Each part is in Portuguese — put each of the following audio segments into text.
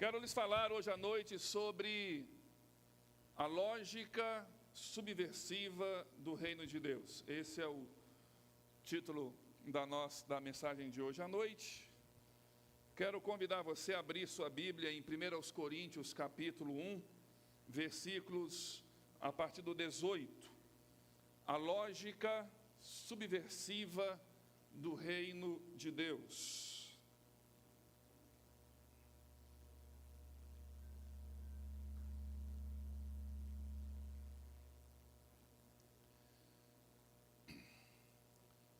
Quero lhes falar hoje à noite sobre a lógica subversiva do reino de Deus. Esse é o título da mensagem de hoje à noite. Quero convidar você a abrir sua Bíblia em 1 Coríntios capítulo 1, versículos a partir do 18. A lógica subversiva do reino de Deus.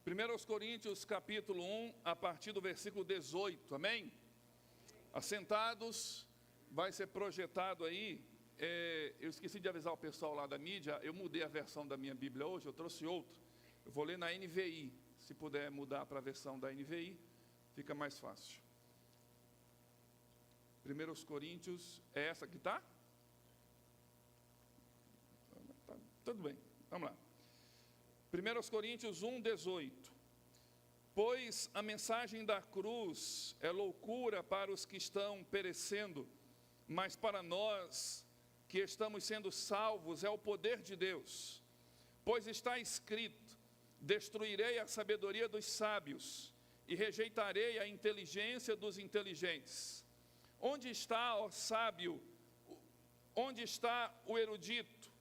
Primeiros Coríntios capítulo 1, a partir do versículo 18, amém? Assentados, vai ser projetado aí, eu esqueci de avisar o pessoal lá da mídia, eu mudei a versão da minha Bíblia hoje, eu trouxe outra, eu vou ler na NVI, se puder mudar para a versão da NVI, fica mais fácil. Primeiros Coríntios, é essa que está? Tá, tudo bem, vamos lá. 1 Coríntios 1, 18. Pois a mensagem da cruz é loucura para os que estão perecendo, mas para nós que estamos sendo salvos é o poder de Deus. Pois está escrito: destruirei a sabedoria dos sábios e rejeitarei a inteligência dos inteligentes. Onde está, ó sábio? Onde está o erudito?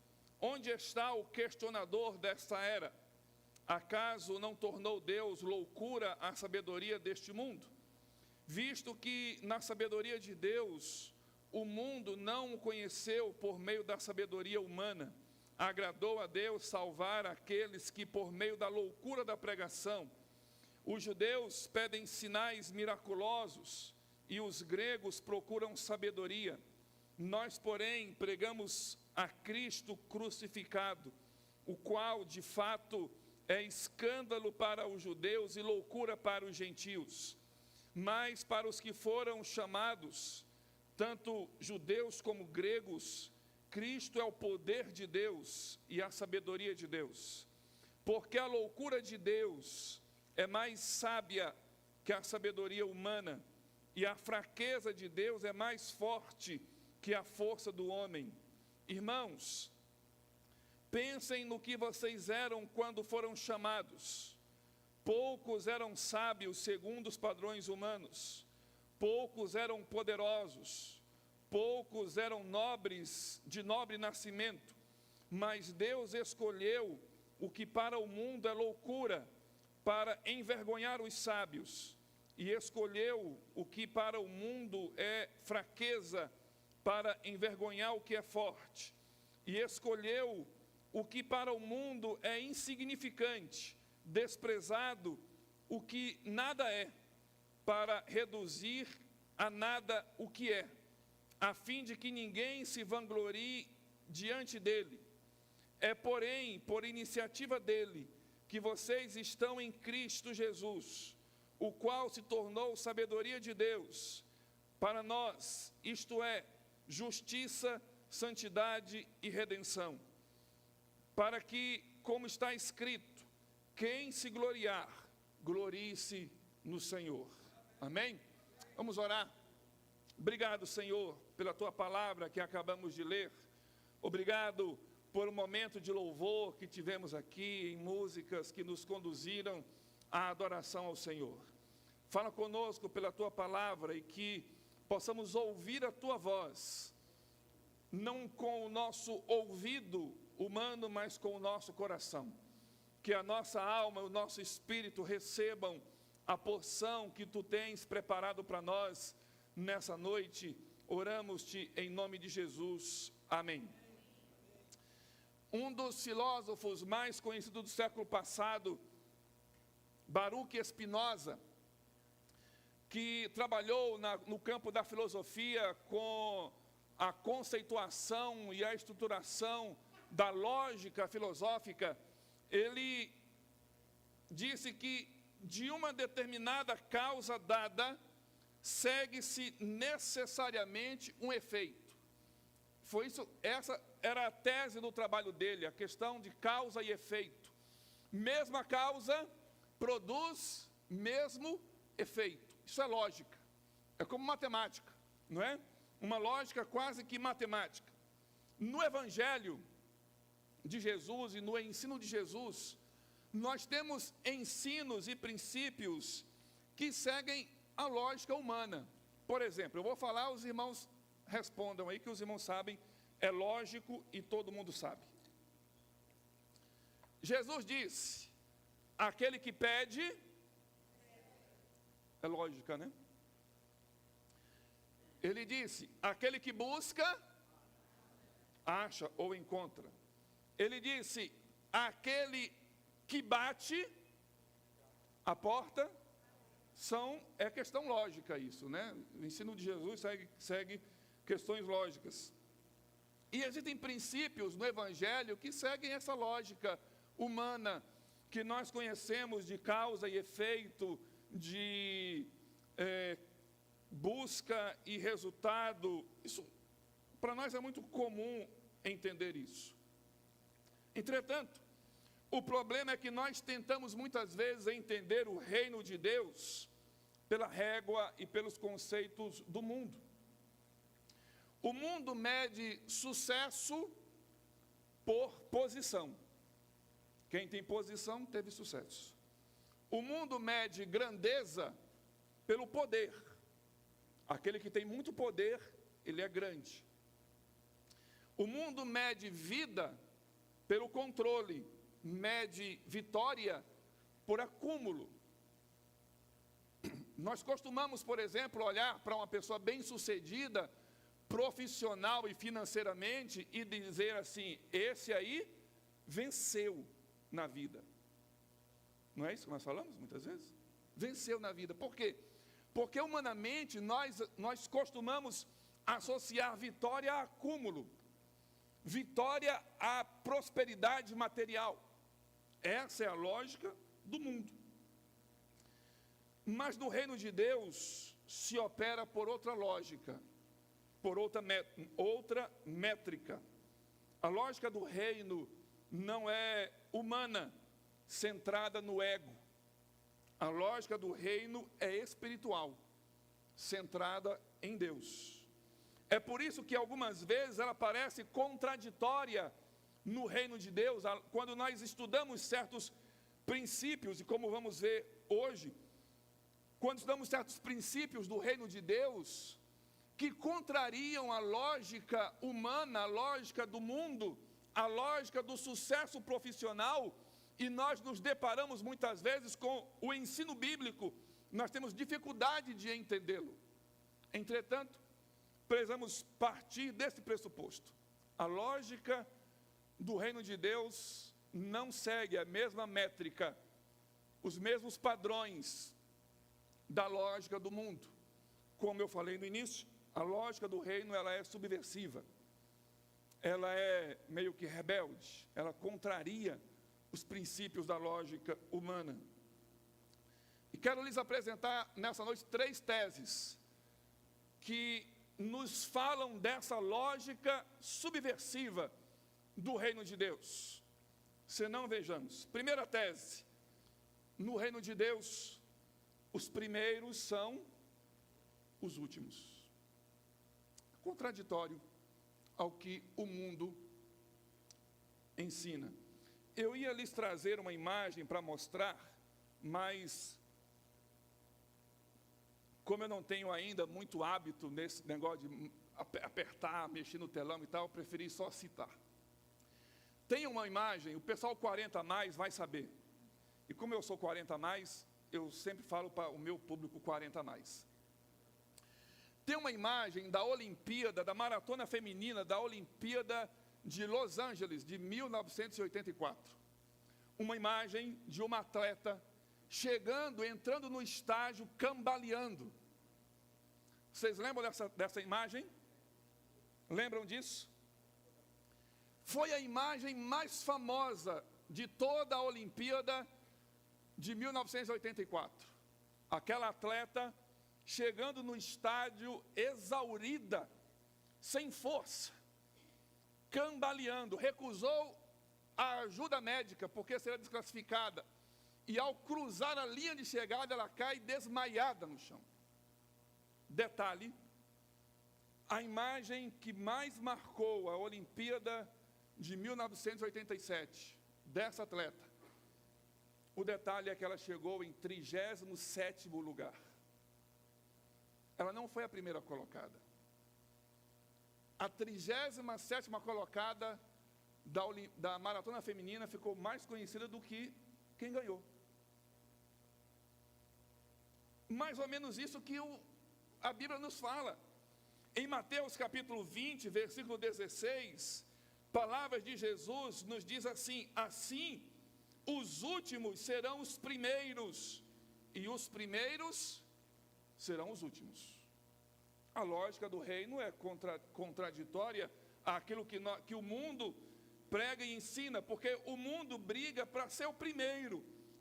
Onde está o questionador desta era? Acaso não tornou Deus loucura a sabedoria deste mundo? Visto que na sabedoria de Deus, o mundo não o conheceu por meio da sabedoria humana, agradou a Deus salvar aqueles que por meio da loucura da pregação, os judeus pedem sinais miraculosos e os gregos procuram sabedoria. Nós, porém, pregamos a Cristo crucificado, o qual, de fato, é escândalo para os judeus e loucura para os gentios. Mas para os que foram chamados, tanto judeus como gregos, Cristo é o poder de Deus e a sabedoria de Deus. Porque a loucura de Deus é mais sábia que a sabedoria humana, e a fraqueza de Deus é mais forte que a força do homem. Irmãos, pensem no que vocês eram quando foram chamados. Poucos eram sábios segundo os padrões humanos, poucos eram poderosos, poucos eram nobres, de nobre nascimento, mas Deus escolheu o que para o mundo é loucura, para envergonhar os sábios, e escolheu o que para o mundo é fraqueza, para envergonhar o que é forte, e escolheu o que para o mundo é insignificante, desprezado, o que nada é, para reduzir a nada o que é, a fim de que ninguém se vanglorie diante dele. É, porém, por iniciativa dele, que vocês estão em Cristo Jesus, o qual se tornou sabedoria de Deus para nós, isto é, justiça, santidade e redenção. Para que, como está escrito, quem se gloriar, glorie-se no Senhor. Amém? Vamos orar. Obrigado, Senhor, pela Tua palavra que acabamos de ler. Obrigado por um momento de louvor que tivemos aqui, em músicas que nos conduziram à adoração ao Senhor. Fala conosco pela Tua palavra e que possamos ouvir a Tua voz, não com o nosso ouvido humano, mas com o nosso coração. Que a nossa alma e o nosso espírito recebam a porção que Tu tens preparado para nós nessa noite. Oramos-te em nome de Jesus. Amém. Um dos filósofos mais conhecidos do século passado, Baruch Spinoza, que trabalhou no campo da filosofia com a conceituação e a estruturação da lógica filosófica, ele disse que de uma determinada causa dada, segue-se necessariamente um efeito. Essa era a tese do trabalho dele, a questão de causa e efeito. Mesma causa produz mesmo efeito. Isso é lógica, é como matemática, não é? uma lógica quase que matemática. No Evangelho de Jesus e no ensino de Jesus, nós temos ensinos e princípios que seguem a lógica humana. Por exemplo, eu vou falar, os irmãos respondam aí, que os irmãos sabem, é lógico e todo mundo sabe. Jesus disse, aquele que pede, é lógica, né? Ele disse, aquele que busca, acha ou encontra. Ele disse, aquele que bate a porta, é questão lógica isso, né? O ensino de Jesus segue questões lógicas. E existem princípios no Evangelho que seguem essa lógica humana, que nós conhecemos de causa e efeito, de busca e resultado. Isso, para nós é muito comum entender isso. Entretanto, o problema é que nós tentamos muitas vezes entender o reino de Deus pela régua e pelos conceitos do mundo. O mundo mede sucesso por posição. Quem tem posição teve sucesso. O mundo mede grandeza pelo poder. Aquele que tem muito poder, ele é grande. O mundo mede vida pelo controle, mede vitória por acúmulo. Nós costumamos, por exemplo, olhar para uma pessoa bem-sucedida, profissional e financeiramente, e dizer assim, esse aí venceu na vida. Não é isso que nós falamos muitas vezes? Venceu na vida. Por quê? Porque humanamente nós costumamos associar vitória a acúmulo, vitória à prosperidade material. Essa é a lógica do mundo. Mas no reino de Deus se opera por outra lógica, por outra métrica. A lógica do reino não é humana, centrada no ego. A lógica do reino é espiritual, centrada em Deus. É por isso que algumas vezes ela parece contraditória no reino de Deus, quando nós estudamos certos princípios, e como vamos ver hoje, quando estudamos certos princípios do reino de Deus, que contrariam a lógica humana, a lógica do mundo, a lógica do sucesso profissional, e nós nos deparamos muitas vezes com o ensino bíblico, nós temos dificuldade de entendê-lo. Entretanto, precisamos partir desse pressuposto. A lógica do reino de Deus não segue a mesma métrica, os mesmos padrões da lógica do mundo. Como eu falei no início, a lógica do reino ela é subversiva, ela é meio que rebelde, ela contraria os princípios da lógica humana. E quero lhes apresentar nessa noite 3 teses que nos falam dessa lógica subversiva do reino de Deus. Se não, vejamos. Primeira tese: no reino de Deus, os primeiros são os últimos. Contraditório ao que o mundo ensina. Eu ia lhes trazer uma imagem para mostrar, mas como eu não tenho ainda muito hábito nesse negócio de apertar, mexer no telão e tal, eu preferi só citar. Tem uma imagem, o pessoal 40 a mais vai saber. E como eu sou 40 a mais, eu sempre falo para o meu público 40 a mais. Tem uma imagem da Olimpíada, da maratona feminina, da Olimpíada de Los Angeles, de 1984. Uma imagem de uma atleta entrando no estágio, cambaleando. Vocês lembram dessa imagem? Lembram disso? Foi a imagem mais famosa de toda a Olimpíada de 1984. Aquela atleta chegando no estádio exaurida, sem força, cambaleando, recusou a ajuda médica porque seria desclassificada, e ao cruzar a linha de chegada ela cai desmaiada no chão. Detalhe: a imagem que mais marcou a Olimpíada de 1987, dessa atleta, o detalhe é que ela chegou em 37º lugar. Ela não foi a primeira colocada. A 37ª colocada da maratona feminina ficou mais conhecida do que quem ganhou. Mais ou menos isso que a Bíblia nos fala. Em Mateus capítulo 20, versículo 16, palavras de Jesus nos diz assim: assim, os últimos serão os primeiros, e os primeiros serão os últimos. A lógica do reino é contraditória àquilo que o mundo prega e ensina, porque o mundo briga para ser o primeiro,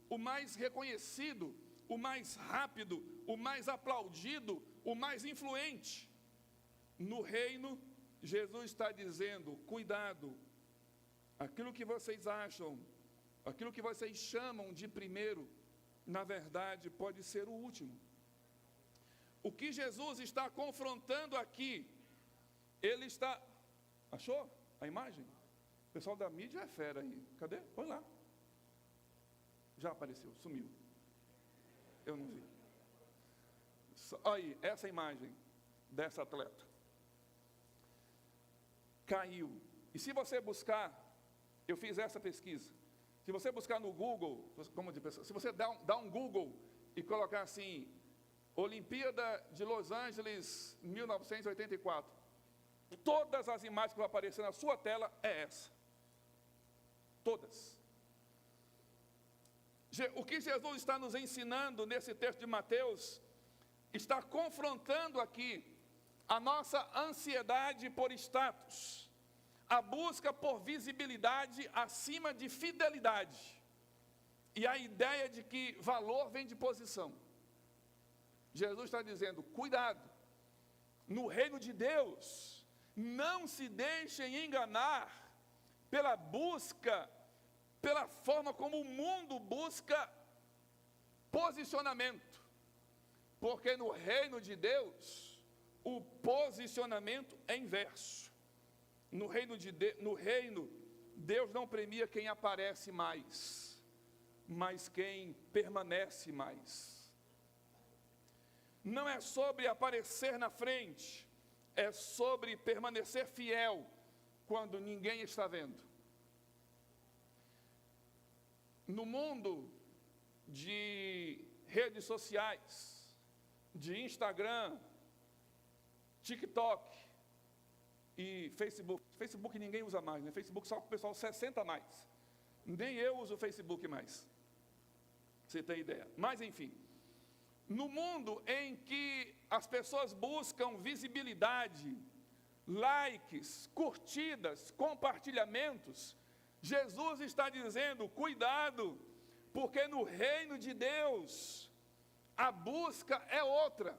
o mais reconhecido, o mais rápido, o mais aplaudido, o mais influente. No reino, Jesus está dizendo: cuidado, aquilo que vocês acham, aquilo que vocês chamam de primeiro, na verdade pode ser o último. O que Jesus está confrontando aqui, ele está... Achou a imagem? O pessoal da mídia é fera aí. Cadê? Põe lá. Já apareceu, sumiu. Eu não vi. Aí, essa imagem dessa atleta. Caiu. E se você buscar, eu fiz essa pesquisa. Se você buscar no Google, se você dar um Google e colocar assim, Olimpíada de Los Angeles 1984, todas as imagens que vão aparecer na sua tela é essa. Todas. O que Jesus está nos ensinando nesse texto de Mateus, está confrontando aqui a nossa ansiedade por status, a busca por visibilidade acima de fidelidade, e a ideia de que valor vem de posição. Jesus está dizendo: cuidado, no reino de Deus, não se deixem enganar pela busca, pela forma como o mundo busca posicionamento, porque no reino de Deus, o posicionamento é inverso. No reino, Deus não premia quem aparece mais, mas quem permanece mais. Não é sobre aparecer na frente, é sobre permanecer fiel quando ninguém está vendo. No mundo de redes sociais, de Instagram, TikTok e Facebook ninguém usa mais, né? Facebook só o pessoal 60 a mais. Nem eu uso o Facebook mais. Você tem ideia? Mas enfim, no mundo em que as pessoas buscam visibilidade, likes, curtidas, compartilhamentos, Jesus está dizendo: cuidado, porque no reino de Deus, a busca é outra.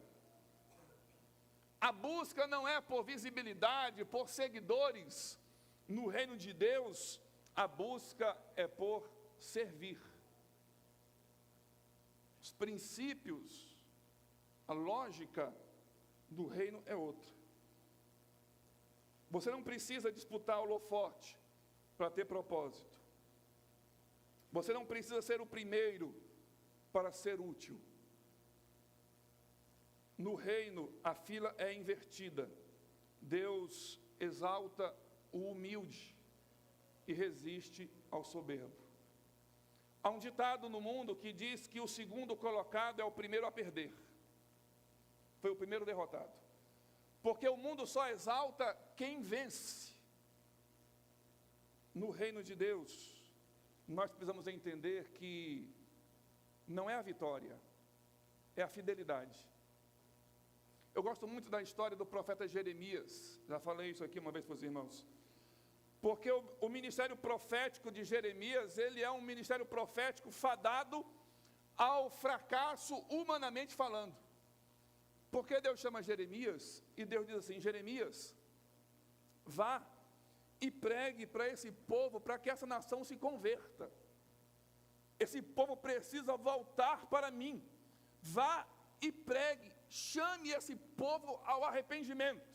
A busca não é por visibilidade, por seguidores. No reino de Deus, a busca é por servir. Os princípios, a lógica do reino é outra. Você não precisa disputar o holofote para ter propósito. Você não precisa ser o primeiro para ser útil. No reino, a fila é invertida. Deus exalta o humilde e resiste ao soberbo. Há um ditado no mundo que diz que o segundo colocado é o primeiro a perder. Foi o primeiro derrotado. Porque o mundo só exalta quem vence. No reino de Deus, nós precisamos entender que não é a vitória, é a fidelidade. Eu gosto muito da história do profeta Jeremias, já falei isso aqui uma vez para os irmãos, porque o ministério profético de Jeremias, ele é um ministério profético fadado ao fracasso humanamente falando. Porque Deus chama Jeremias, e Deus diz assim: Jeremias, vá e pregue para esse povo, para que essa nação se converta. Esse povo precisa voltar para mim. Vá e pregue, chame esse povo ao arrependimento.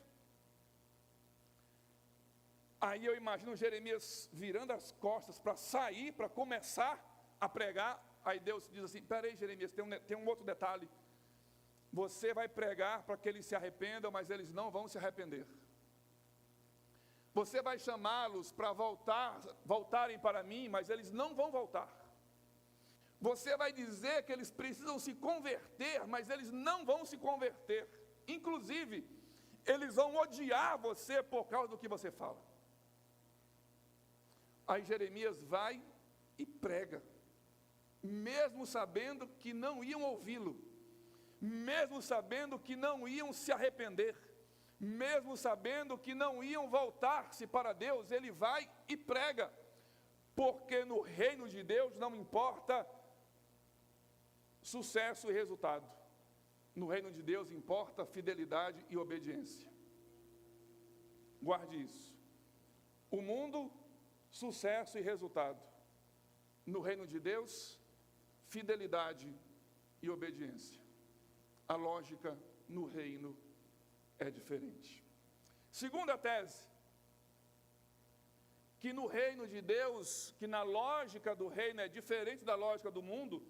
Aí eu imagino Jeremias virando as costas para sair, para começar a pregar. Aí Deus diz assim: peraí, Jeremias, tem um outro detalhe. Você vai pregar para que eles se arrependam, mas eles não vão se arrepender. Você vai chamá-los para voltarem para mim, mas eles não vão voltar. Você vai dizer que eles precisam se converter, mas eles não vão se converter. Inclusive, eles vão odiar você por causa do que você fala. Aí Jeremias vai e prega, mesmo sabendo que não iam ouvi-lo, mesmo sabendo que não iam se arrepender, mesmo sabendo que não iam voltar-se para Deus, ele vai e prega, porque no reino de Deus não importa sucesso e resultado, no reino de Deus importa fidelidade e obediência. Guarde isso. O mundo, sucesso e resultado. No reino de Deus, fidelidade e obediência. A lógica no reino é diferente. Segunda tese, que no reino de Deus, que na lógica do reino é diferente da lógica do mundo,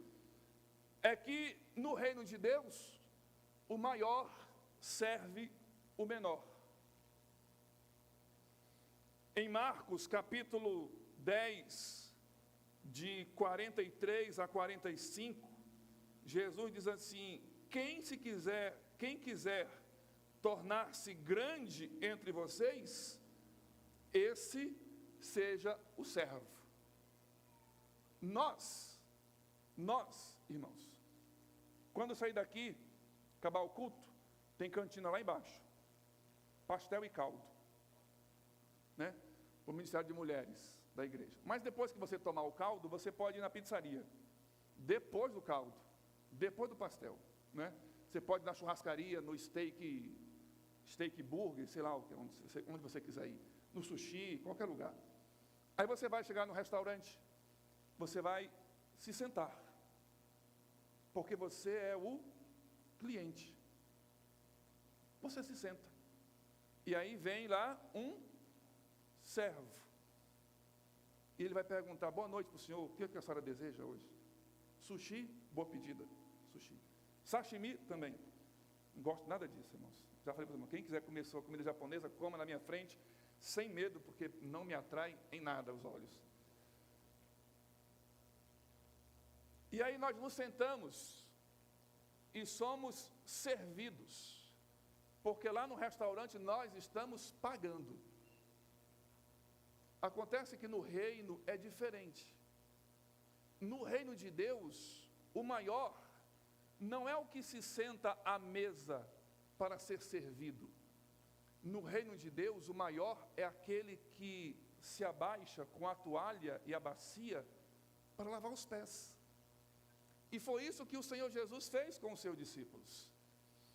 é que no reino de Deus, o maior serve o menor. Em Marcos capítulo 10, de 43 a 45, Jesus diz assim: quem quiser tornar-se grande entre vocês, esse seja o servo. Nós, irmãos, quando sair daqui, acabar o culto, tem cantina lá embaixo, pastel e caldo, né? O Ministério de Mulheres da igreja. Mas depois que você tomar o caldo, você pode ir na pizzaria, depois do caldo, depois do pastel, né? Você pode ir na churrascaria, no steak burger, sei lá, onde você quiser ir, no sushi, qualquer lugar. Aí você vai chegar no restaurante, você vai se sentar, porque você é o cliente. Você se senta, e aí vem lá um servo, e ele vai perguntar: boa noite para o senhor, o que a senhora deseja hoje? Sushi, boa pedida, sushi. Sashimi também, não gosto nada disso, irmãos. Já falei para os irmãos, quem quiser comer sua comida japonesa, coma na minha frente, sem medo, porque não me atrai em nada os olhos. E aí nós nos sentamos e somos servidos, porque lá no restaurante nós estamos pagando. Acontece que no reino é diferente. No reino de Deus, o maior não é o que se senta à mesa para ser servido. No reino de Deus, o maior é aquele que se abaixa com a toalha e a bacia para lavar os pés. E foi isso que o Senhor Jesus fez com os seus discípulos.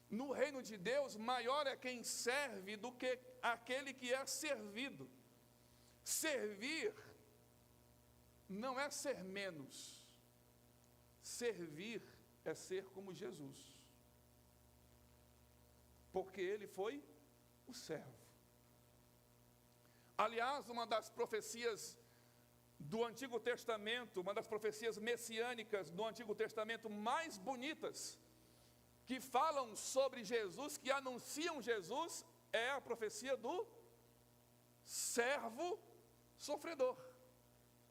No reino de Deus, maior é quem serve do que aquele que é servido. Servir não é ser menos. Servir é ser como Jesus. Porque ele foi o servo. Aliás, uma das profecias do Antigo Testamento, uma das profecias messiânicas do Antigo Testamento mais bonitas, que falam sobre Jesus, que anunciam Jesus, é a profecia do servo sofredor.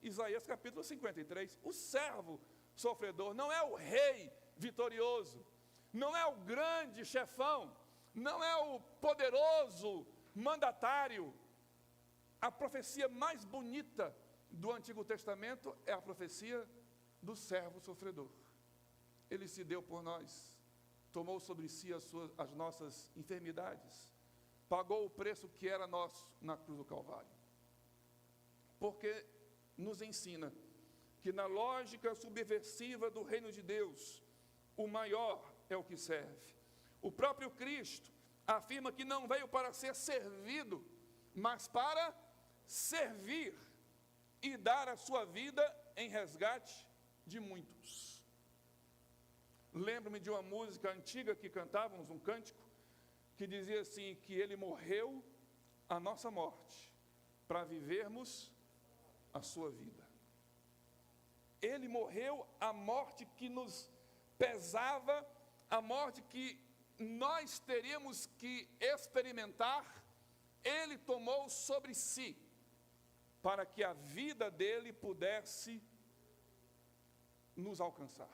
Isaías capítulo 53. O servo sofredor não é o rei vitorioso, não é o grande chefão, não é o poderoso mandatário. A profecia mais bonita do Antigo Testamento é a profecia do servo sofredor. Ele se deu por nós, tomou sobre si as nossas enfermidades, pagou o preço que era nosso na cruz do Calvário. Porque nos ensina que na lógica subversiva do reino de Deus, o maior é o que serve. O próprio Cristo afirma que não veio para ser servido, mas para servir e dar a sua vida em resgate de muitos. Lembro-me de uma música antiga que cantávamos, um cântico, que dizia assim, que ele morreu a nossa morte, para vivermos a sua vida. Ele morreu a morte que nos pesava, a morte que nós teríamos que experimentar, ele tomou sobre si, para que a vida dele pudesse nos alcançar.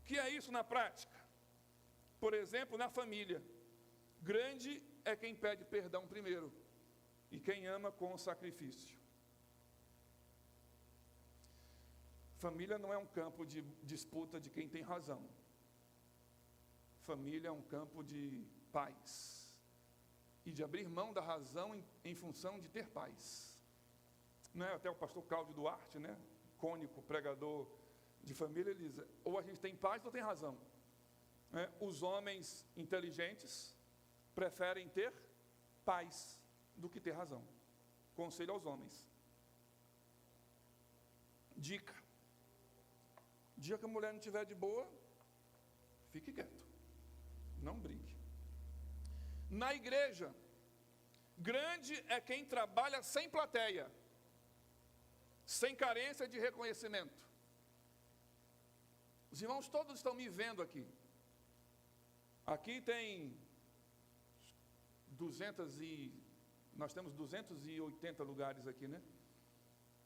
O que é isso na prática? Por exemplo, na família, grande é quem pede perdão primeiro, e quem ama com o sacrifício. Família não é um campo de disputa de quem tem razão. Família é um campo de paz e de abrir mão da razão em função de ter paz. Não é até o pastor Cláudio Duarte, né? Cônico, pregador de família, ele diz: ou a gente tem paz ou tem razão. Os homens inteligentes preferem ter paz do que ter razão. Conselho aos homens. Dica: dia que a mulher não estiver de boa, fique quieto, não brigue. Na igreja, grande é quem trabalha sem plateia, sem carência de reconhecimento. Os irmãos todos estão me vendo aqui. Aqui tem nós temos 280 lugares aqui, né?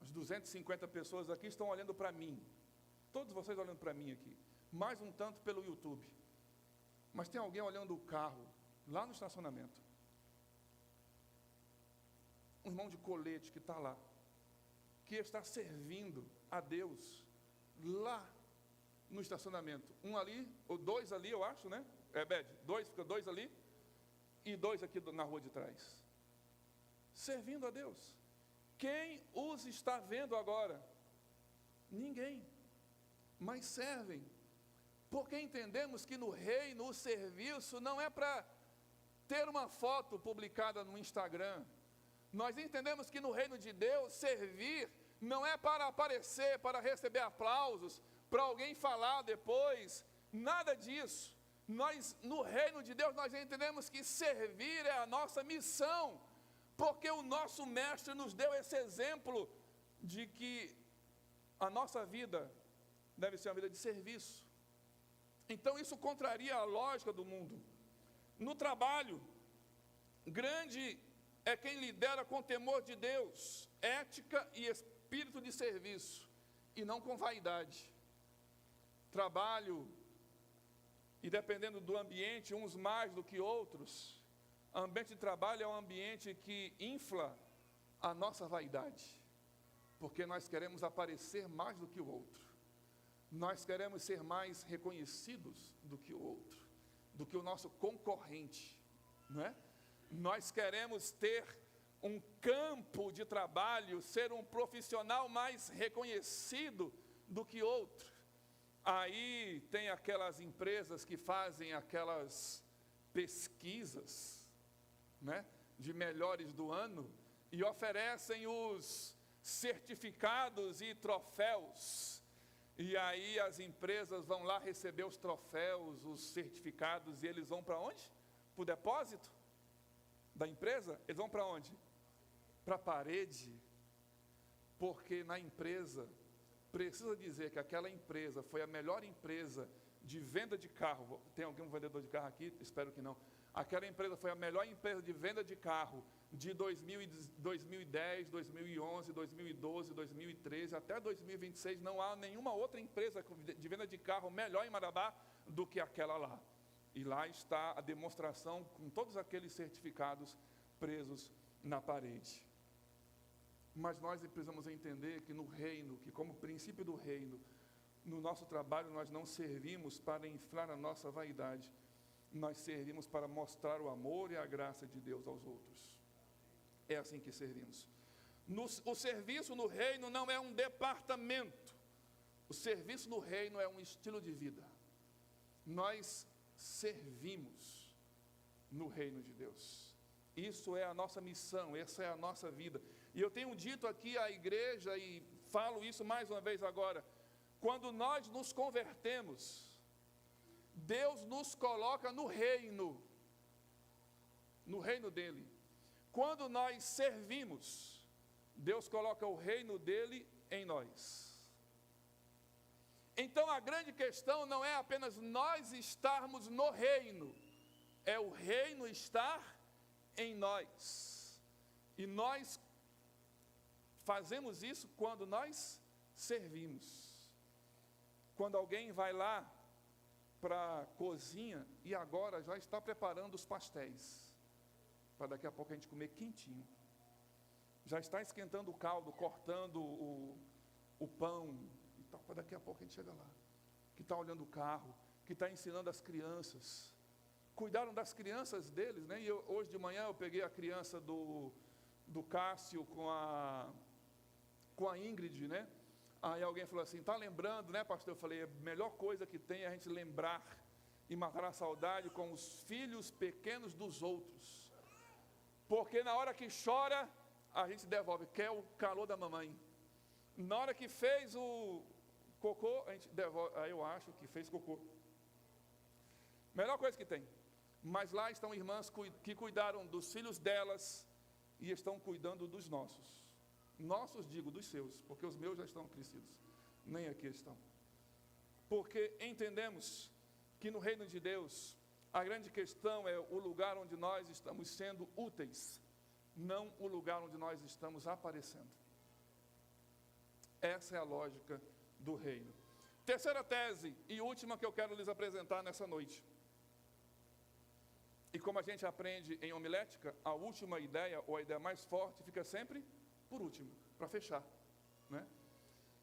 As 250 pessoas aqui estão olhando para mim. Todos vocês olhando para mim aqui. Mais um tanto pelo YouTube. Mas tem alguém olhando o carro, lá no estacionamento. Um irmão de colete que está lá, que está servindo a Deus, lá no estacionamento. Um ali, ou dois ali, eu acho, né? Bed, fica dois ali, e dois aqui na rua de trás. Servindo a Deus. Quem os está vendo agora? Ninguém. Mas servem, porque entendemos que no reino o serviço não é para ter uma foto publicada no Instagram. Nós entendemos que no reino de Deus, servir não é para aparecer, para receber aplausos, para alguém falar depois, nada disso. Nós, no reino de Deus, nós entendemos que servir é a nossa missão, porque o nosso mestre nos deu esse exemplo de que a nossa vida deve ser uma vida de serviço. Então isso contraria a lógica do mundo. No trabalho, grande é quem lidera com temor de Deus, ética e espírito de serviço, e não com vaidade. Trabalho, e dependendo do ambiente, uns mais do que outros, o ambiente de trabalho é um ambiente que infla a nossa vaidade, porque nós queremos aparecer mais do que o outro. Nós queremos ser mais reconhecidos do que o outro, do que o nosso concorrente, não é? Nós queremos ter um campo de trabalho, ser um profissional mais reconhecido do que outro. Aí tem aquelas empresas que fazem aquelas pesquisas, né, de melhores do ano, e oferecem os certificados e troféus. E aí as empresas vão lá receber os troféus, os certificados, e eles vão para onde? Para o depósito da empresa? Eles vão para onde? Para a parede. Porque na empresa, precisa dizer que aquela empresa foi a melhor empresa de venda de carro. Tem algum vendedor de carro aqui? Espero que não. Aquela empresa foi a melhor empresa de venda de carro de 2010, 2011, 2012, 2013, até 2026. Não há nenhuma outra empresa de venda de carro melhor em Marabá do que aquela lá. E lá está a demonstração com todos aqueles certificados presos na parede. Mas nós precisamos entender que no reino, que como princípio do reino, no nosso trabalho nós não servimos para inflar a nossa vaidade, nós servimos para mostrar o amor e a graça de Deus aos outros. É assim que servimos. O serviço no reino não é um departamento. O serviço no reino é um estilo de vida. Nós servimos no reino de Deus. Isso é a nossa missão, essa é a nossa vida. E eu tenho dito aqui à igreja, e falo isso mais uma vez agora, quando nós nos convertemos, Deus nos coloca no reino. no reino dele. Quando nós servimos, Deus coloca o reino dele em nós. Então a grande questão não é apenas nós estarmos no reino, é o reino estar em nós. E nós fazemos isso quando nós servimos. Quando alguém vai lá para a cozinha e agora já está preparando os pastéis, para daqui a pouco a gente comer quentinho. Já está esquentando o caldo, cortando o pão, e tal, para daqui a pouco a gente chega lá. Que está olhando o carro, que está ensinando as crianças. Cuidaram das crianças deles, né? E hoje de manhã eu peguei a criança do Cássio com a Ingrid, né? Aí alguém falou assim, está lembrando, né, pastor? Eu falei, a melhor coisa que tem é a gente lembrar e matar a saudade com os filhos pequenos dos outros. Porque na hora que chora, a gente devolve, quer o calor da mamãe. Na hora que fez o cocô, a gente devolve, aí eu acho que fez cocô. Melhor coisa que tem. Mas lá estão irmãs que cuidaram dos filhos delas e estão cuidando dos nossos. Nossos, digo, dos seus, porque os meus já estão crescidos. Nem aqui estão. Porque entendemos que no reino de Deus, a grande questão é o lugar onde nós estamos sendo úteis, não o lugar onde nós estamos aparecendo. Essa é a lógica do reino. Terceira tese e última que eu quero lhes apresentar nessa noite. E como a gente aprende em homilética, a última ideia, ou a ideia mais forte, fica sempre por último, para fechar, né?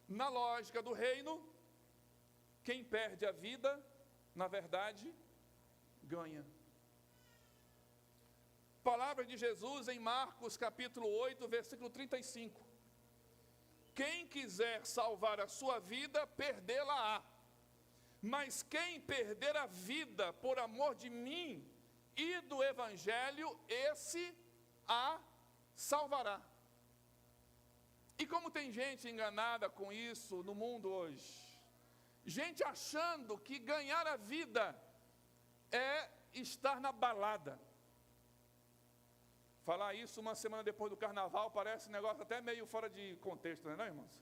Na lógica do reino, quem perde a vida, na verdade, ganha. Palavra de Jesus em Marcos capítulo 8, versículo 35. Quem quiser salvar a sua vida, perdê-la-á. Mas quem perder a vida por amor de mim e do Evangelho, esse a salvará. E como tem gente enganada com isso no mundo hoje? Gente achando que ganhar a vida é estar na balada. Falar isso uma semana depois do carnaval parece um negócio até meio fora de contexto, não é, irmãos?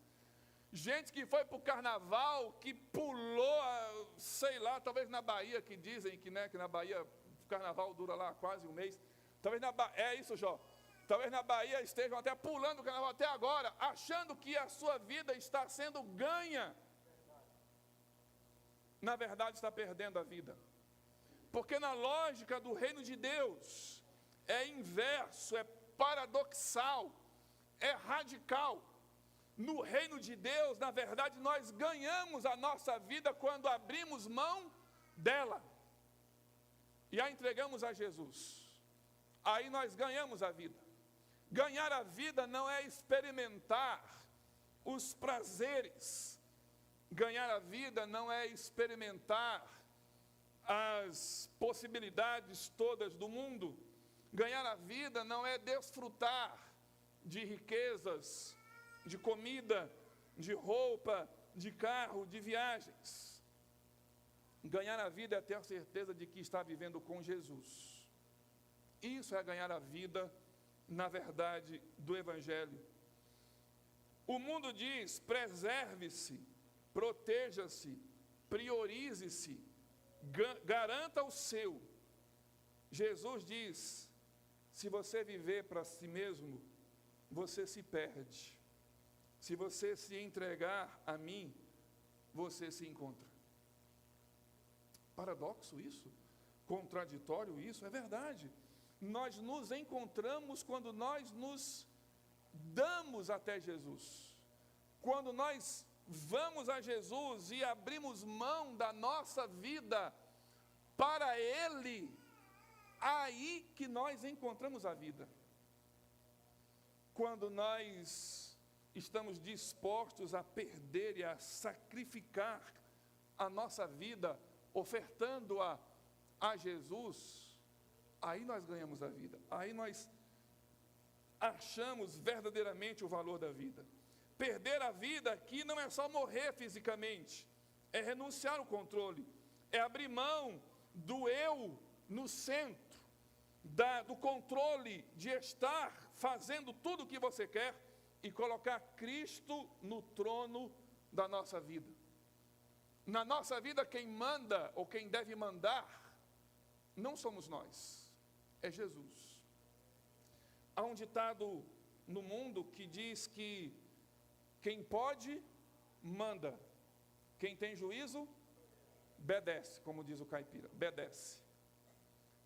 Gente que foi para o carnaval, que pulou, sei lá, talvez na Bahia, que dizem que, né, que na Bahia o carnaval dura lá quase um mês. Talvez é isso, Jó. Talvez na Bahia estejam até pulando o carnaval até agora, achando que a sua vida está sendo ganha. Na verdade está perdendo a vida. Porque na lógica do reino de Deus, é inverso, é paradoxal, é radical. No reino de Deus, na verdade, nós ganhamos a nossa vida quando abrimos mão dela e a entregamos a Jesus. Aí nós ganhamos a vida. Ganhar a vida não é experimentar os prazeres. Ganhar a vida não é experimentar as possibilidades todas do mundo. Ganhar a vida não é desfrutar de riquezas, de comida, de roupa, de carro, de viagens. Ganhar a vida é ter a certeza de que está vivendo com Jesus. Isso é ganhar a vida, na verdade, do Evangelho. O mundo diz, preserve-se, proteja-se, priorize-se, garanta o seu. Jesus diz, se você viver para si mesmo, você se perde. Se você se entregar a mim, você se encontra. Paradoxo isso? Contraditório isso? É verdade. Nós nos encontramos quando nós nos damos até Jesus. Quando nós vamos a Jesus e abrimos mão da nossa vida para Ele, aí que nós encontramos a vida. Quando nós estamos dispostos a perder e a sacrificar a nossa vida, ofertando-a a Jesus, aí nós ganhamos a vida, aí nós achamos verdadeiramente o valor da vida. Perder a vida aqui não é só morrer fisicamente, é renunciar ao controle, é abrir mão do eu no centro, do controle de estar fazendo tudo o que você quer e colocar Cristo no trono da nossa vida. Na nossa vida, quem manda ou quem deve mandar não somos nós, é Jesus. Há um ditado no mundo que diz que quem pode, manda. Quem tem juízo, obedece, como diz o caipira, obedece.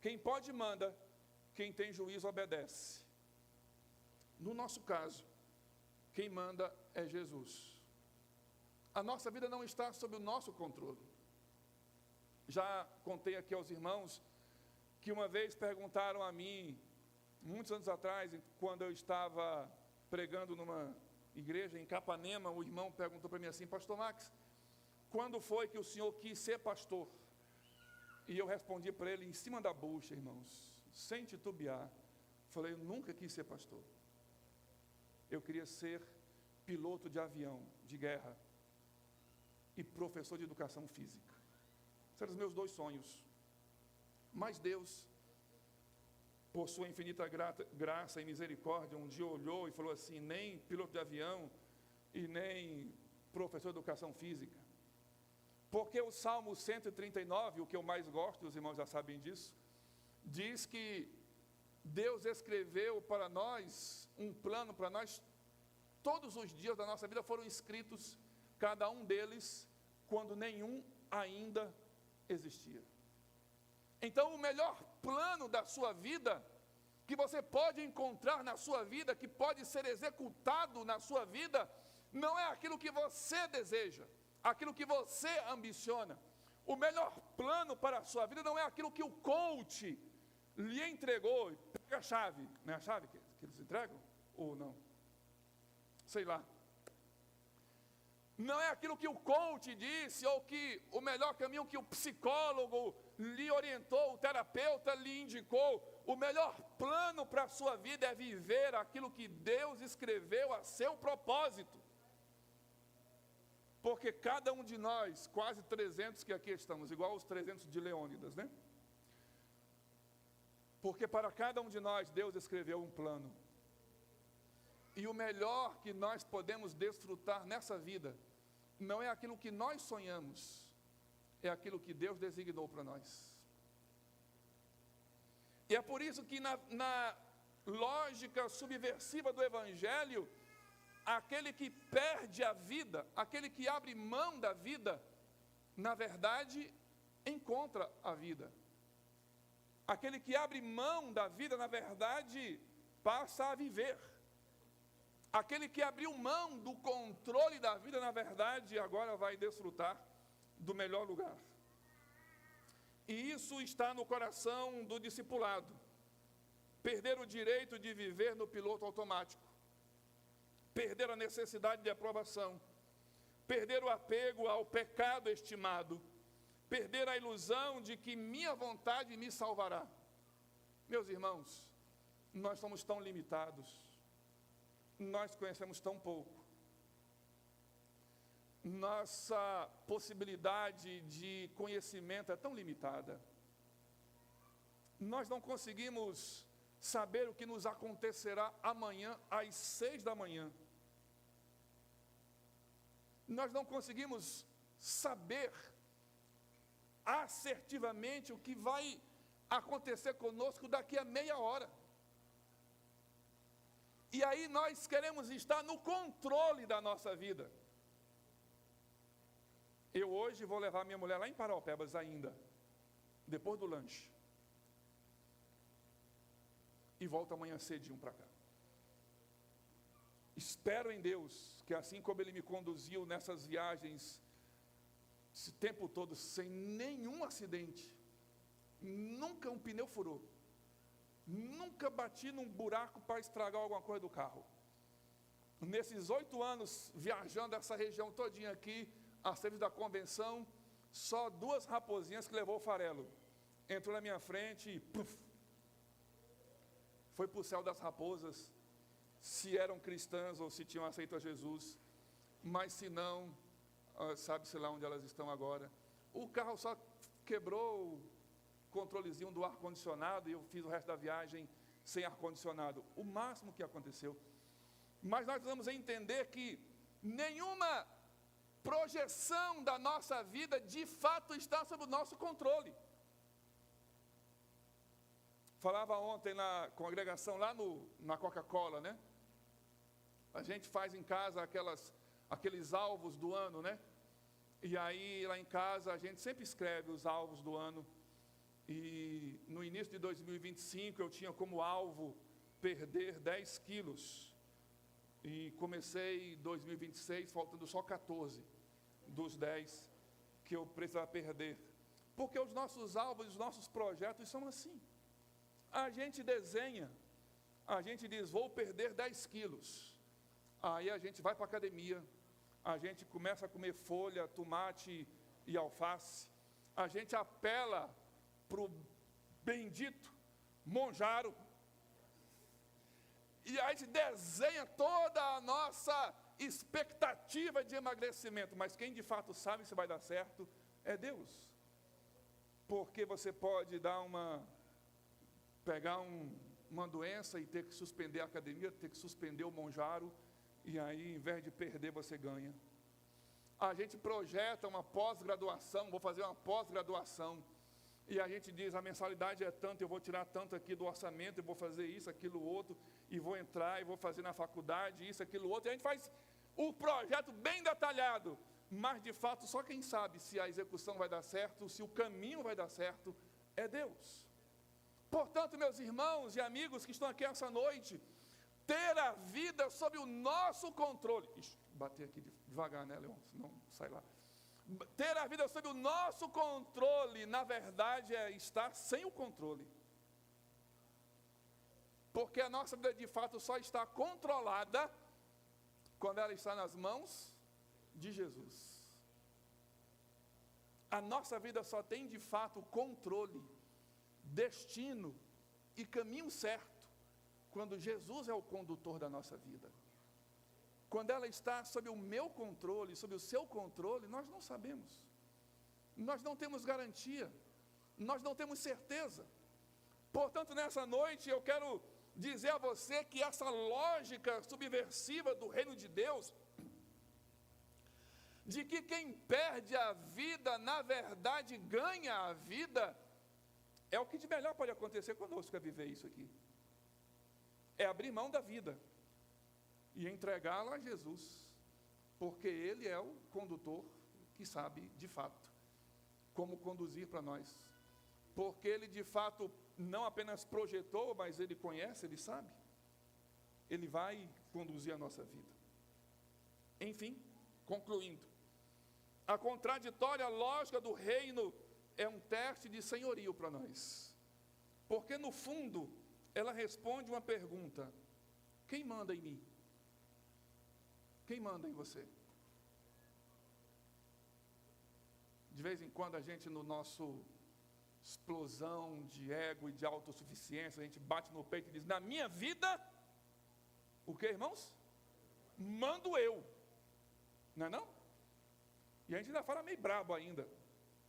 Quem pode, manda. Quem tem juízo, obedece. No nosso caso, quem manda é Jesus. A nossa vida não está sob o nosso controle. Já contei aqui aos irmãos que uma vez perguntaram a mim, muitos anos atrás, quando eu estava pregando numa igreja em Capanema, o irmão perguntou para mim assim: pastor Max, quando foi que o senhor quis ser pastor? E eu respondi para ele em cima da bucha, irmãos, sem titubear. Falei: eu nunca quis ser pastor. Eu queria ser piloto de avião, de guerra, e professor de educação física. Esses eram os meus dois sonhos. Mas Deus, por sua infinita graça e misericórdia, um dia olhou e falou assim: nem piloto de avião e nem professor de educação física. Porque o Salmo 139, o que eu mais gosto, os irmãos já sabem disso, diz que Deus escreveu para nós um plano para nós. Todos os dias da nossa vida foram escritos, cada um deles, quando nenhum ainda existia. Então, o melhor plano da sua vida, que você pode encontrar na sua vida, que pode ser executado na sua vida, não é aquilo que você deseja, aquilo que você ambiciona. O melhor plano para a sua vida não é aquilo que o coach lhe entregou. Pega a chave, não é a chave que eles entregam? Ou não? Sei lá. Não é aquilo que o coach disse, ou que o melhor caminho que o psicólogo lhe orientou, o terapeuta lhe indicou. O melhor plano para a sua vida é viver aquilo que Deus escreveu a seu propósito. Porque cada um de nós, quase 300 que aqui estamos, igual aos 300 de Leônidas, né? Porque para cada um de nós, Deus escreveu um plano. E o melhor que nós podemos desfrutar nessa vida, não é aquilo que nós sonhamos, é aquilo que Deus designou para nós. E é por isso que na lógica subversiva do Evangelho, aquele que perde a vida, aquele que abre mão da vida, na verdade, encontra a vida. Aquele que abre mão da vida, na verdade, passa a viver. Aquele que abriu mão do controle da vida, na verdade, agora vai desfrutar do melhor lugar. E isso está no coração do discipulado. Perder o direito de viver no piloto automático. Perder a necessidade de aprovação. Perder o apego ao pecado estimado. Perder a ilusão de que minha vontade me salvará. Meus irmãos, nós somos tão limitados. Nós conhecemos tão pouco. Nossa possibilidade de conhecimento é tão limitada. Nós não conseguimos saber o que nos acontecerá amanhã às 6 da manhã. Nós não conseguimos saber assertivamente o que vai acontecer conosco daqui a meia hora. E aí nós queremos estar no controle da nossa vida. Eu hoje vou levar minha mulher lá em Paraupebas ainda, depois do lanche. E volto amanhã cedinho para cá. Espero em Deus que assim como Ele me conduziu nessas viagens, esse tempo todo, sem nenhum acidente, nunca um pneu furou, nunca bati num buraco para estragar alguma coisa do carro. Nesses 8 anos, viajando essa região todinha aqui, a serviço da convenção, só 2 raposinhas que levou o farelo. Entrou na minha frente e puf, foi para o céu das raposas, se eram cristãs ou se tinham aceito a Jesus. Mas se não, sabe-se lá onde elas estão agora. O carro só quebrou controlezinho do ar-condicionado e eu fiz o resto da viagem sem ar-condicionado. O máximo que aconteceu. Mas nós vamos entender que nenhuma projeção da nossa vida de fato está sob o nosso controle. Falava ontem na congregação lá na Coca-Cola, né? A gente faz em casa aqueles alvos do ano, né? E aí lá em casa a gente sempre escreve os alvos do ano. E no início de 2025 eu tinha como alvo perder 10 quilos. E comecei 2026 faltando só 14 dos 10 que eu precisava perder. Porque os nossos alvos, os nossos projetos são assim. A gente desenha, a gente diz, vou perder 10 quilos. Aí a gente vai para a academia, a gente começa a comer folha, tomate e alface. A gente apela para o bendito Monjaro. E aí a gente desenha toda a nossa expectativa de emagrecimento. Mas quem de fato sabe se vai dar certo é Deus. Porque você pode pegar uma doença e ter que suspender a academia, ter que suspender o Monjaro, e aí, em vez de perder, você ganha. A gente projeta uma pós-graduação, vou fazer uma pós-graduação, e a gente diz, a mensalidade é tanto, eu vou tirar tanto aqui do orçamento, eu vou fazer isso, aquilo, outro, e vou entrar, e vou fazer na faculdade, isso, aquilo, outro, e a gente faz o projeto bem detalhado, mas de fato, só quem sabe se a execução vai dar certo, se o caminho vai dar certo, é Deus. Portanto, meus irmãos e amigos que estão aqui essa noite, ter a vida sob o nosso controle. Ixi, bater aqui devagar, né, Leon? Senão sai lá. Ter a vida sob o nosso controle, na verdade, é estar sem o controle. Porque a nossa vida, de fato, só está controlada quando ela está nas mãos de Jesus. A nossa vida só tem, de fato, controle, destino e caminho certo quando Jesus é o condutor da nossa vida. Quando ela está sob o meu controle, sob o seu controle, nós não sabemos, nós não temos garantia, nós não temos certeza. Portanto, nessa noite eu quero dizer a você que essa lógica subversiva do reino de Deus, de que quem perde a vida, na verdade, ganha a vida, é o que de melhor pode acontecer conosco, é viver isso aqui. É abrir mão da vida e entregá-la a Jesus, porque Ele é o condutor que sabe, de fato, como conduzir para nós. Porque Ele, de fato, não apenas projetou, mas Ele conhece, Ele sabe. Ele vai conduzir a nossa vida. Enfim, concluindo, a contraditória lógica do reino é um teste de senhorio para nós. Porque, no fundo, ela responde uma pergunta: quem manda em mim? Quem manda em você? De vez em quando a gente, no nosso explosão de ego e de autossuficiência, a gente bate no peito e diz, na minha vida, o que, irmãos? Mando eu. Não é não? E a gente ainda fala meio brabo ainda,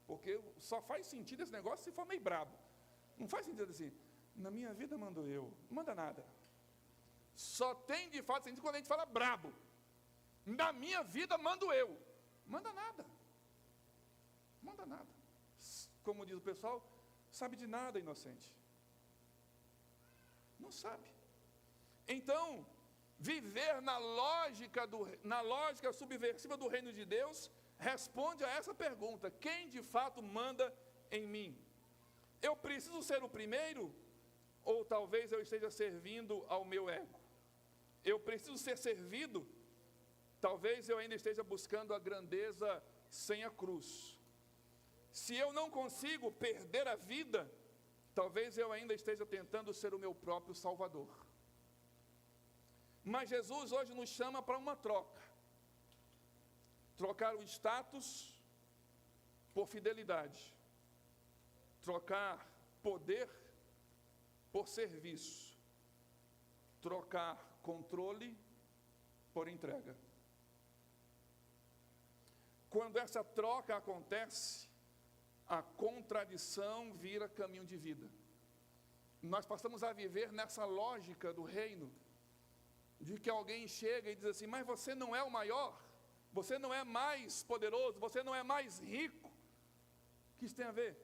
porque só faz sentido esse negócio se for meio brabo. Não faz sentido assim, na minha vida mando eu, não manda nada. Só tem de fato sentido quando a gente fala brabo. Na minha vida mando eu, manda nada. Manda nada. Como diz o pessoal, sabe de nada, inocente. Não sabe. Então, viver na lógica subversiva do reino de Deus responde a essa pergunta: quem de fato manda em mim? Eu preciso ser o primeiro? Ou talvez eu esteja servindo ao meu ego? Eu preciso ser servido? Talvez eu ainda esteja buscando a grandeza sem a cruz. Se eu não consigo perder a vida, talvez eu ainda esteja tentando ser o meu próprio Salvador. Mas Jesus hoje nos chama para uma troca. Trocar o status por fidelidade. Trocar poder por serviço. Trocar controle por entrega. Quando essa troca acontece, a contradição vira caminho de vida. Nós passamos a viver nessa lógica do reino, de que alguém chega e diz assim: mas você não é o maior, você não é mais poderoso, você não é mais rico. O que isso tem a ver?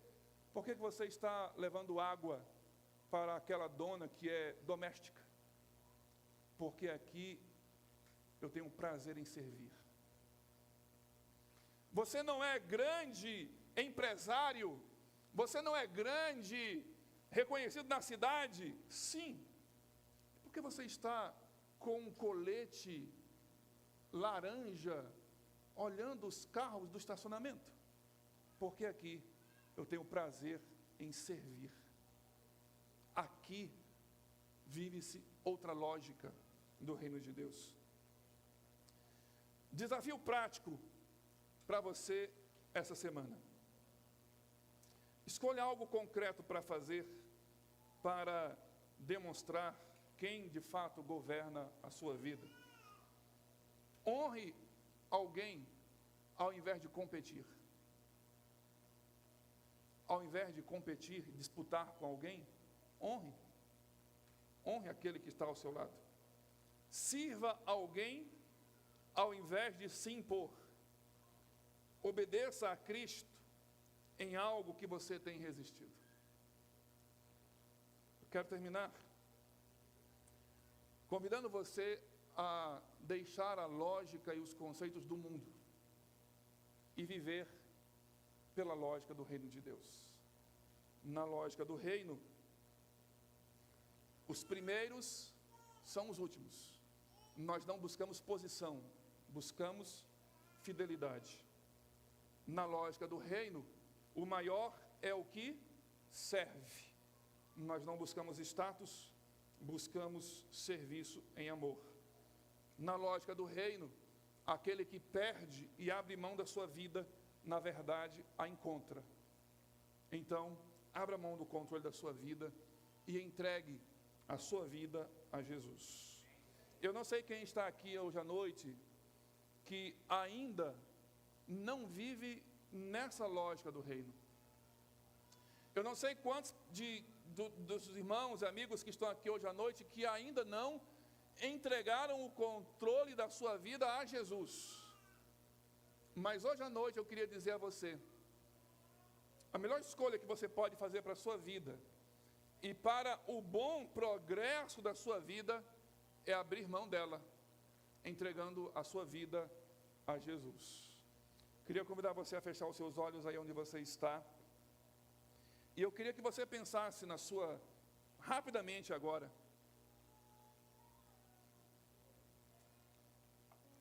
Por que você está levando água para aquela dona que é doméstica? Porque aqui eu tenho prazer em servir. Você não é grande empresário, você não é grande reconhecido na cidade? Sim. Por que você está com um colete laranja olhando os carros do estacionamento? Porque aqui eu tenho prazer em servir. Aqui vive-se outra lógica do reino de Deus. Desafio prático para você essa semana. Escolha algo concreto para fazer, para demonstrar quem de fato governa a sua vida. Honre alguém ao invés de competir. Ao invés de competir, disputar com alguém, honre. Honre aquele que está ao seu lado. Sirva alguém ao invés de se impor. Obedeça a Cristo em algo que você tem resistido. Eu quero terminar convidando você a deixar a lógica e os conceitos do mundo e viver pela lógica do reino de Deus. Na lógica do reino, os primeiros são os últimos. Nós não buscamos posição, buscamos fidelidade. Na lógica do reino, o maior é o que serve. Nós não buscamos status, buscamos serviço em amor. Na lógica do reino, aquele que perde e abre mão da sua vida, na verdade, a encontra. Então, abra mão do controle da sua vida e entregue a sua vida a Jesus. Eu não sei quem está aqui hoje à noite que ainda não vive nessa lógica do reino. Eu não sei quantos dos irmãos e amigos que estão aqui hoje à noite que ainda não entregaram o controle da sua vida a Jesus. Mas hoje à noite eu queria dizer a você, a melhor escolha que você pode fazer para a sua vida e para o bom progresso da sua vida é abrir mão dela, entregando a sua vida a Jesus. Queria convidar você a fechar os seus olhos aí onde você está. E eu queria que você pensasse rapidamente agora.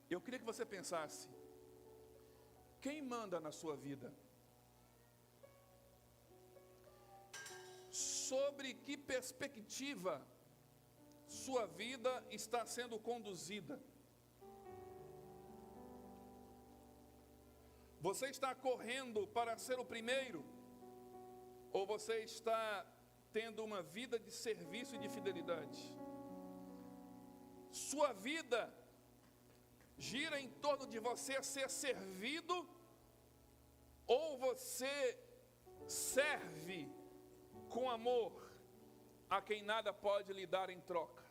Eu queria que você pensasse, quem manda na sua vida? Sobre que perspectiva sua vida está sendo conduzida? Você está correndo para ser o primeiro? Ou você está tendo uma vida de serviço e de fidelidade? Sua vida gira em torno de você ser servido? Ou você serve com amor a quem nada pode lhe dar em troca?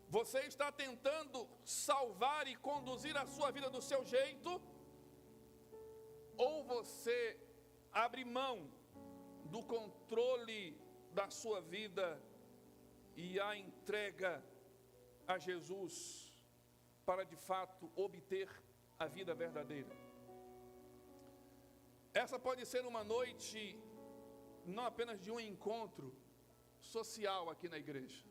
Você está tentando salvar e conduzir a sua vida do seu jeito? Ou você abre mão do controle da sua vida e a entrega a Jesus para de fato obter a vida verdadeira? Essa pode ser uma noite não apenas de um encontro social aqui na igreja.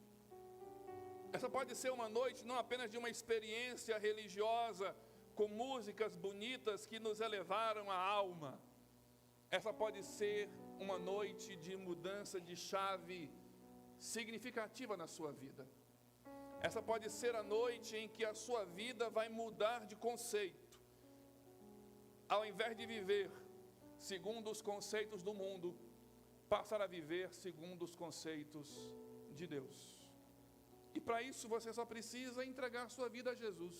Essa pode ser uma noite não apenas de uma experiência religiosa com músicas bonitas que nos elevaram a alma. Essa pode ser uma noite de mudança de chave significativa na sua vida. Essa pode ser a noite em que a sua vida vai mudar de conceito. Ao invés de viver segundo os conceitos do mundo, passar a viver segundo os conceitos de Deus. E para isso você só precisa entregar sua vida a Jesus.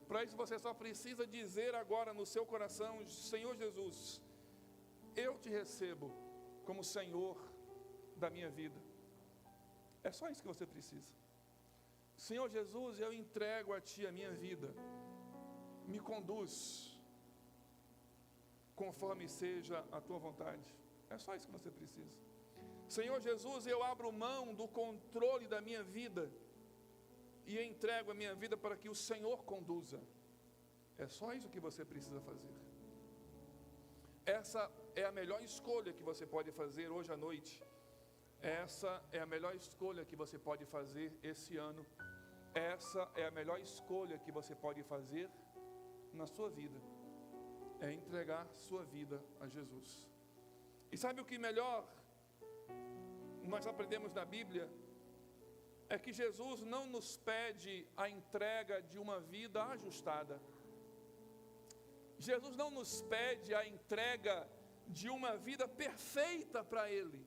Para isso você só precisa dizer agora no seu coração: Senhor Jesus, eu te recebo como Senhor da minha vida. É só isso que você precisa. Senhor Jesus, eu entrego a Ti a minha vida. Me conduz conforme seja a Tua vontade. É só isso que você precisa. Senhor Jesus, eu abro mão do controle da minha vida e entrego a minha vida para que o Senhor conduza. É só isso que você precisa fazer. Essa é a melhor escolha que você pode fazer hoje à noite. Essa é a melhor escolha que você pode fazer esse ano. Essa é a melhor escolha que você pode fazer na sua vida. É entregar sua vida a Jesus. E sabe o que melhor nós aprendemos na Bíblia? É que Jesus não nos pede a entrega de uma vida ajustada. Jesus não nos pede a entrega de uma vida perfeita para Ele.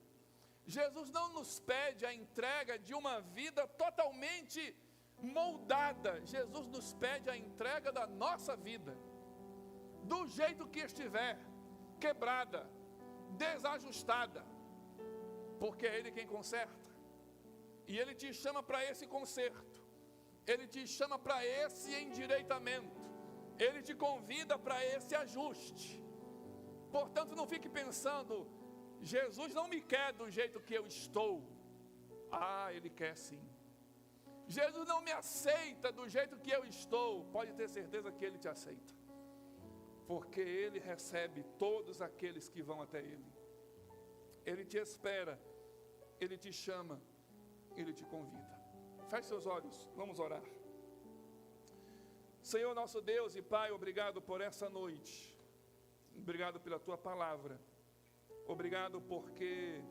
Jesus não nos pede a entrega de uma vida totalmente moldada. Jesus nos pede a entrega da nossa vida, do jeito que estiver, quebrada, desajustada, porque é Ele quem conserta. E Ele te chama para esse conserto. Ele te chama para esse endireitamento. Ele te convida para esse ajuste. Portanto, não fique pensando, Jesus não me quer do jeito que eu estou. Ah, Ele quer sim. Jesus não me aceita do jeito que eu estou. Pode ter certeza que Ele te aceita, porque Ele recebe todos aqueles que vão até Ele. Ele te espera, Ele te chama, Ele te convida. Feche seus olhos, vamos orar. Senhor nosso Deus e Pai, obrigado por essa noite. Obrigado pela Tua palavra. Obrigado porque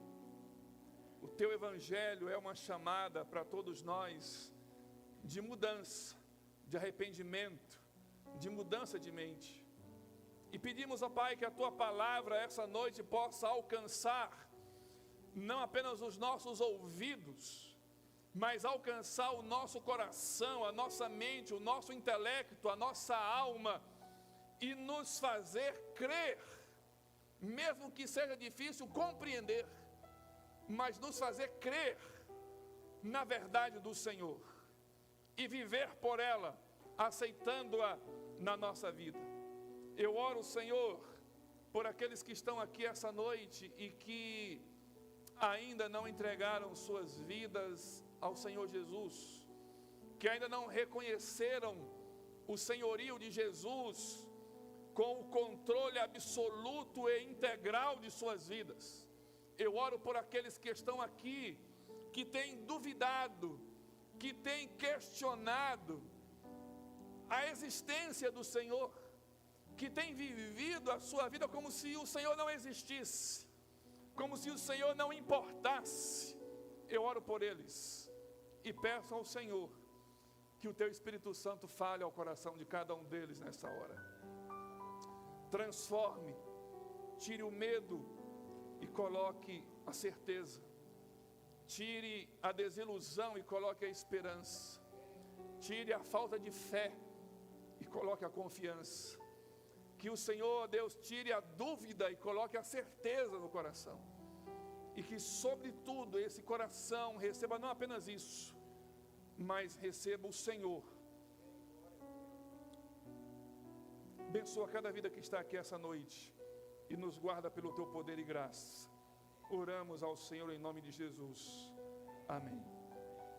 o Teu Evangelho é uma chamada para todos nós de mudança, de arrependimento, de mudança de mente. E pedimos, ó Pai, que a Tua palavra essa noite possa alcançar não apenas os nossos ouvidos, mas alcançar o nosso coração, a nossa mente, o nosso intelecto, a nossa alma, e nos fazer crer, mesmo que seja difícil compreender, mas nos fazer crer na verdade do Senhor e viver por ela, aceitando-a na nossa vida. Eu oro, Senhor, por aqueles que estão aqui essa noite e que ainda não entregaram suas vidas ao Senhor Jesus, que ainda não reconheceram o senhorio de Jesus com o controle absoluto e integral de suas vidas. Eu oro por aqueles que estão aqui, que têm duvidado, que têm questionado a existência do Senhor, que têm vivido a sua vida como se o Senhor não existisse, como se o Senhor não importasse. Eu oro por eles e peço ao Senhor que o Teu Espírito Santo fale ao coração de cada um deles nessa hora. Transforme, tire o medo e coloque a certeza. Tire a desilusão e coloque a esperança. Tire a falta de fé e coloque a confiança. Que o Senhor, Deus, tire a dúvida e coloque a certeza no coração. E que, sobretudo, esse coração receba não apenas isso, mas receba o Senhor. Abençoa cada vida que está aqui essa noite e nos guarda pelo Teu poder e graça. Oramos ao Senhor em nome de Jesus. Amém.